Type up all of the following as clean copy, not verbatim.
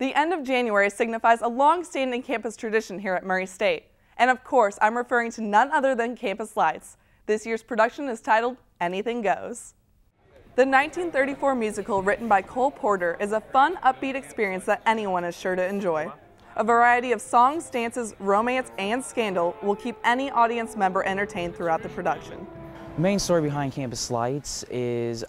The end of January signifies a long-standing campus tradition here at Murray State. And of course, I'm referring to none other than Campus Lights. This year's production is titled Anything Goes. The 1934 musical, written by Cole Porter, is a fun, upbeat experience that anyone is sure to enjoy. A variety of songs, dances, romance, and scandal will keep any audience member entertained throughout the production. The main story behind Campus Lights is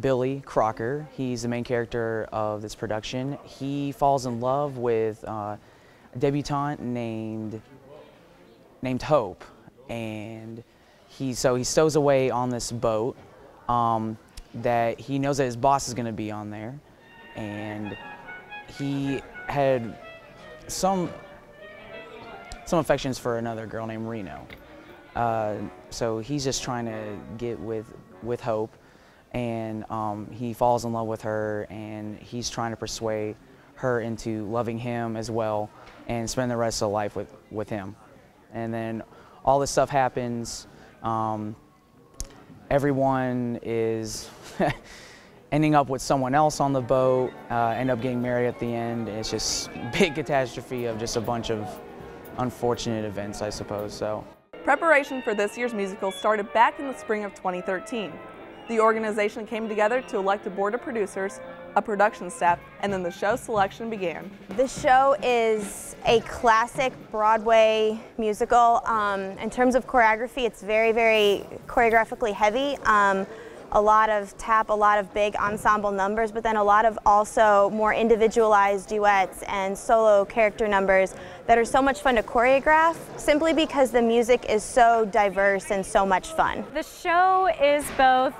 Billy Crocker. He's the main character of this production. He falls in love with a debutante named Hope, and he stows away on this boat that he knows that his boss is going to be on there, and he had some affections for another girl named Reno. So he's just trying to get with Hope, and he falls in love with her, and he's trying to persuade her into loving him as well and spend the rest of life with him. And then all this stuff happens. Everyone is ending up with someone else on the boat, end up getting married at the end. It's just a big catastrophe of just a bunch of unfortunate events, I suppose. So. Preparation for this year's musical started back in the spring of 2013. The organization came together to elect a board of producers, a production staff, and then the show selection began. The show is a classic Broadway musical. In terms of choreography, it's very, very choreographically heavy. A lot of tap, a lot of big ensemble numbers, but then a lot of also more individualized duets and solo character numbers that are so much fun to choreograph, simply because the music is so diverse and so much fun. The show is both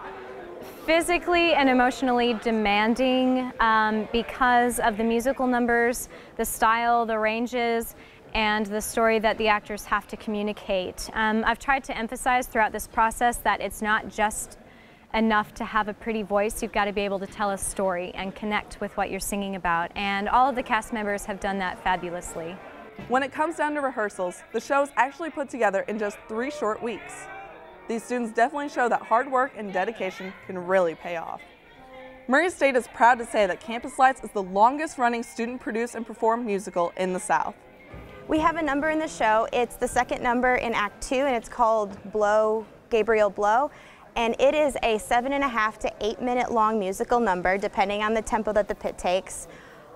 physically and emotionally demanding because of the musical numbers, the style, the ranges, and the story that the actors have to communicate. I've tried to emphasize throughout this process that it's not just enough to have a pretty voice. You've got to be able to tell a story and connect with what you're singing about, and all of the cast members have done that fabulously. When it comes down to rehearsals, the show is actually put together in just 3 short weeks. These students definitely show that hard work and dedication can really pay off. Murray State is proud to say that Campus Lights is the longest running student-produced and performed musical in the South. We have a number in the show. It's the second number in Act 2, and it's called Blow, Gabriel Blow. And it is a 7.5 to 8 minute long musical number, depending on the tempo that the pit takes.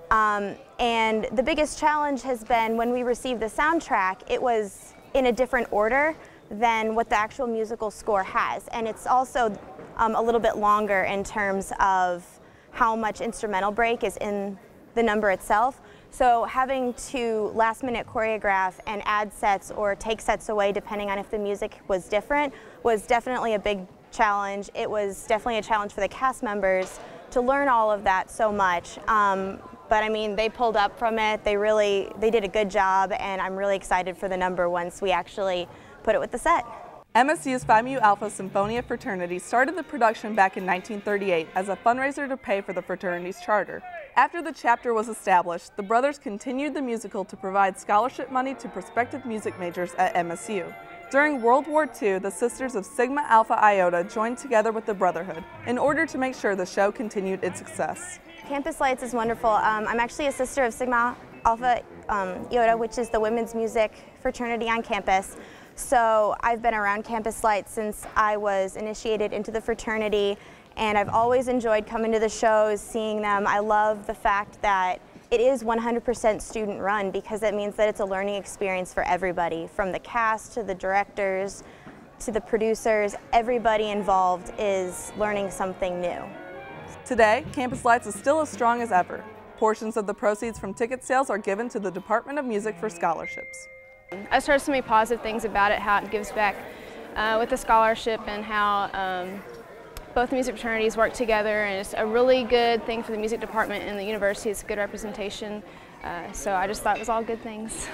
And the biggest challenge has been when we received the soundtrack, it was in a different order than what the actual musical score has. And it's also a little bit longer in terms of how much instrumental break is in the number itself. So having to last minute choreograph and add sets or take sets away depending on if the music was different was definitely a big challenge. It was definitely a challenge for the cast members to learn all of that so much. But I mean, they pulled up from it. They did a good job, and I'm really excited for the number once we actually put it with the set. MSU's Phi Mu Alpha Symphonia fraternity started the production back in 1938 as a fundraiser to pay for the fraternity's charter. After the chapter was established, the brothers continued the musical to provide scholarship money to prospective music majors at MSU. During World War II, the Sisters of Sigma Alpha Iota joined together with the Brotherhood in order to make sure the show continued its success. Campus Lights is wonderful. I'm actually a Sister of Sigma Alpha Iota, which is the women's music fraternity on campus. So I've been around Campus Lights since I was initiated into the fraternity, and I've always enjoyed coming to the shows, seeing them. I love the fact that it is 100% student run, because that means that it's a learning experience for everybody, from the cast to the directors to the producers. Everybody involved is learning something new. Today, Campus Lights is still as strong as ever. Portions of the proceeds from ticket sales are given to the Department of Music for scholarships. I've heard so many positive things about it, how it gives back with the scholarship, and how both music fraternities work together, and it's a really good thing for the music department and the university. It's a good representation, so I just thought it was all good things.